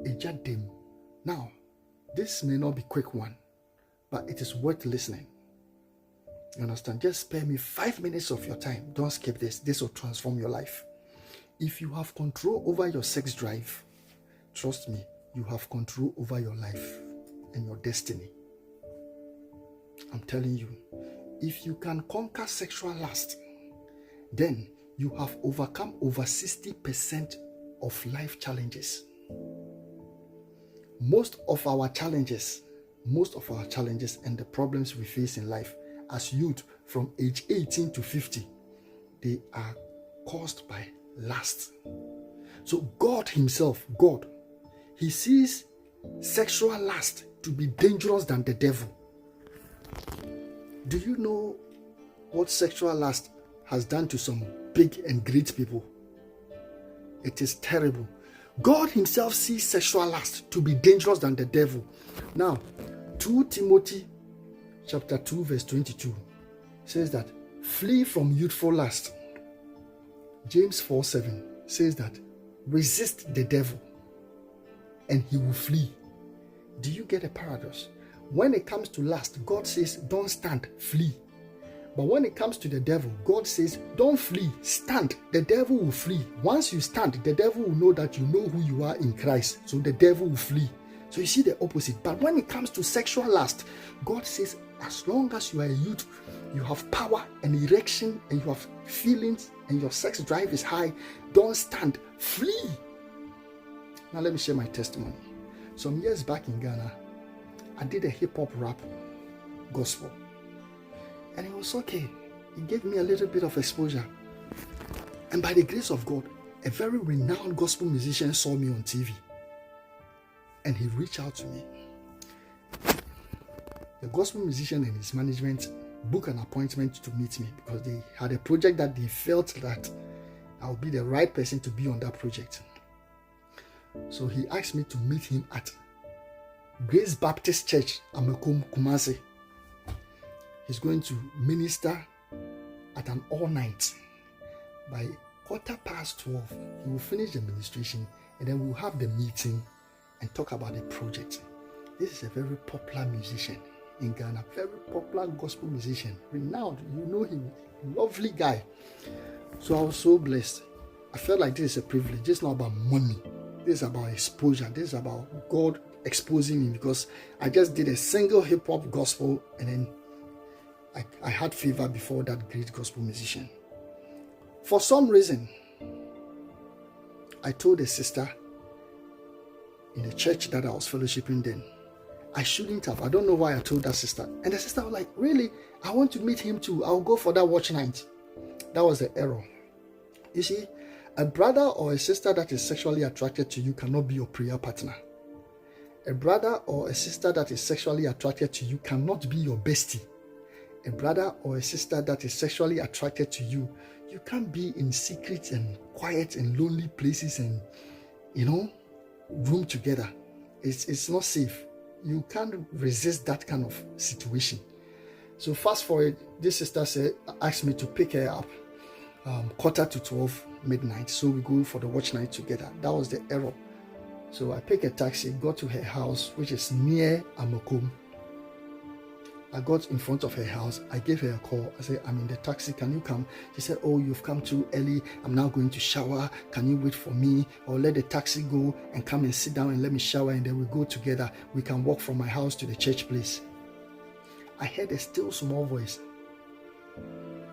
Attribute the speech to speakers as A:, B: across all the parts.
A: Ejadim. Now, this may not be a quick one, but it is worth listening. You understand? Just spare me 5 minutes of your time. Don't skip this. This will transform your life. If you have control over your sex drive, trust me, you have control over your life and your destiny. I'm telling you, if you can conquer sexual lust, then you have overcome over 60% of life challenges. Most of our challenges and the problems we face in life as youth from age 18 to 50, they are caused by lust. So God himself, he sees sexual lust to be dangerous than the devil. Do you know what sexual lust has done to some big and great people? It is terrible. God himself sees sexual lust to be dangerous than the devil. Now, 2 Timothy chapter 2 verse 22 says that flee from youthful lust. James 4:7 says that resist the devil and he will flee. Do you get a paradox? When it comes to lust, God says don't stand, flee. But when it comes to the devil, God says don't flee, stand. The devil will flee. Once you stand, the devil will know that you know who you are in Christ. So the devil will flee. So you see the opposite. But when it comes to sexual lust, God says as long as you are a youth, you have power and erection and you have feelings and your sex drive is high, don't stand, flee. Now let me share my testimony. Some years back in Ghana, I did a hip-hop rap gospel. And it was okay. It gave me a little bit of exposure. And by the grace of God, a very renowned gospel musician saw me on TV. And he reached out to me. The gospel musician and his management booked an appointment to meet me because they had a project that they felt that I would be the right person to be on that project. So he asked me to meet him at Grace Baptist Church, Amekum, Kumasi. He's going to minister at an all-night. By 12:15, he will finish the ministration and then we'll have the meeting and talk about the project. This is a very popular musician in Ghana, very popular gospel musician, renowned. You know him, lovely guy. So I was so blessed. I felt like this is a privilege. This is not about money. This is about exposure. This is about God exposing me because I just did a single hip-hop gospel and then I had favor before that great gospel musician. For some reason, I told a sister in the church that I was fellowshipping then, I shouldn't have. I don't know why I told that sister. And the sister was like, really? I want to meet him too. I'll go for that watch night. That was the error. You see, a brother or a sister that is sexually attracted to you cannot be your prayer partner. A brother or a sister that is sexually attracted to you cannot be your bestie. A brother or a sister that is sexually attracted to you, you can't be in secret and quiet and lonely places and, room together. It's not safe. You can't resist that kind of situation. So fast forward, this sister asked me to pick her up 11:45 midnight. So we go for the watch night together. That was the error. So I picked a taxi, got to her house, which is near Amokum. I got in front of her house. I gave her a call. I said, I'm in the taxi. Can you come? She said, oh, you've come too early. I'm now going to shower. Can you wait for me? Or let the taxi go and come and sit down and let me shower and then we go together. We can walk from my house to the church place. I heard a still small voice.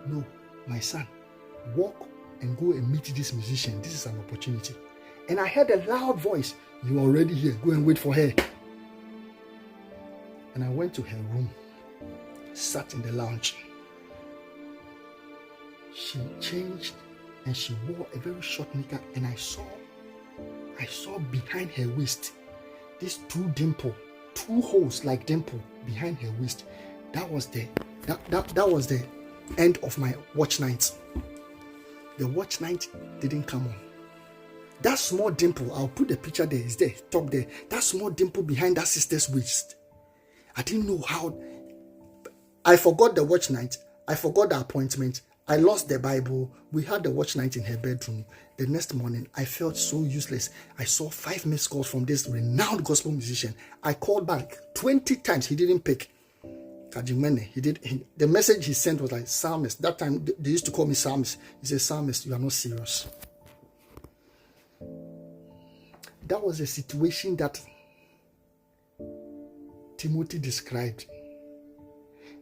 A: No, my son, walk and go and meet this musician. This is an opportunity. And I heard a loud voice. You're already here. Go and wait for her. And I went to her room. Sat in the lounge. She changed and she wore a very short knicker and I saw behind her waist these two holes like dimple behind her waist. That was the end of my watch night. The watch night didn't come on. That small dimple, I'll put the picture there, is there, top there. That small dimple behind that sister's waist. I didn't know how. I forgot the watch night. I forgot the appointment. I lost the Bible. We had the watch night in her bedroom. The next morning, I felt so useless. I saw 5 missed calls from this renowned gospel musician. I called back 20 times. He didn't pick. The message he sent was like, Psalmist. That time, they used to call me Psalmist. He said, Psalmist, you are not serious. That was a situation that Timothy described.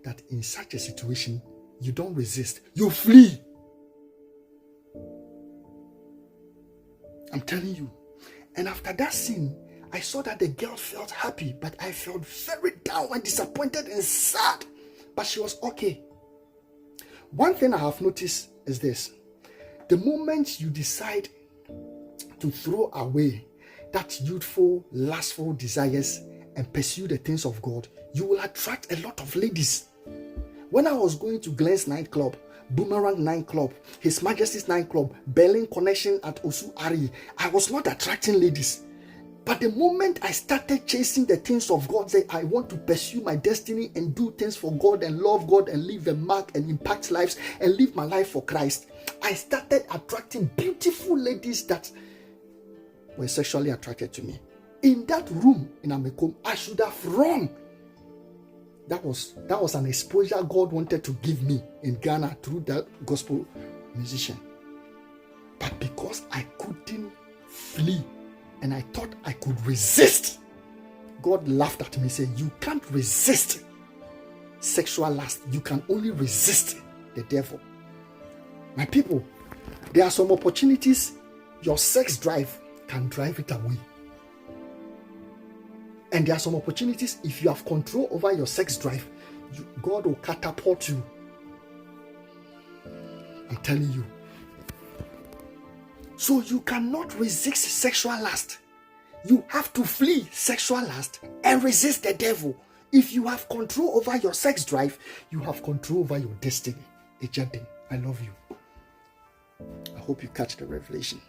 A: That in such a situation, you don't resist, you flee. I'm telling you. And after that scene, I saw that the girl felt happy, but I felt very down and disappointed and sad. But she was okay. One thing I have noticed is this. The moment you decide to throw away that youthful, lustful desires and pursue the things of God, you will attract a lot of ladies. When I was going to Glenn's nightclub, Boomerang nightclub, His Majesty's nightclub, Berlin Connection at Osu Ari, I was not attracting ladies. But the moment I started chasing the things of God, say I want to pursue my destiny and do things for God and love God and leave a mark and impact lives and live my life for Christ, I started attracting beautiful ladies that were sexually attracted to me. In that room in Amekom, I should have run. That was an exposure God wanted to give me in Ghana through that gospel musician. But because I couldn't flee and I thought I could resist, God laughed at me and said, you can't resist sexual lust. You can only resist the devil. My people, there are some opportunities your sex drive can drive it away. And there are some opportunities, if you have control over your sex drive, God will catapult you. I'm telling you. So you cannot resist sexual lust. You have to flee sexual lust and resist the devil. If you have control over your sex drive, you have control over your destiny. Ejadin, I love you. I hope you catch the revelation.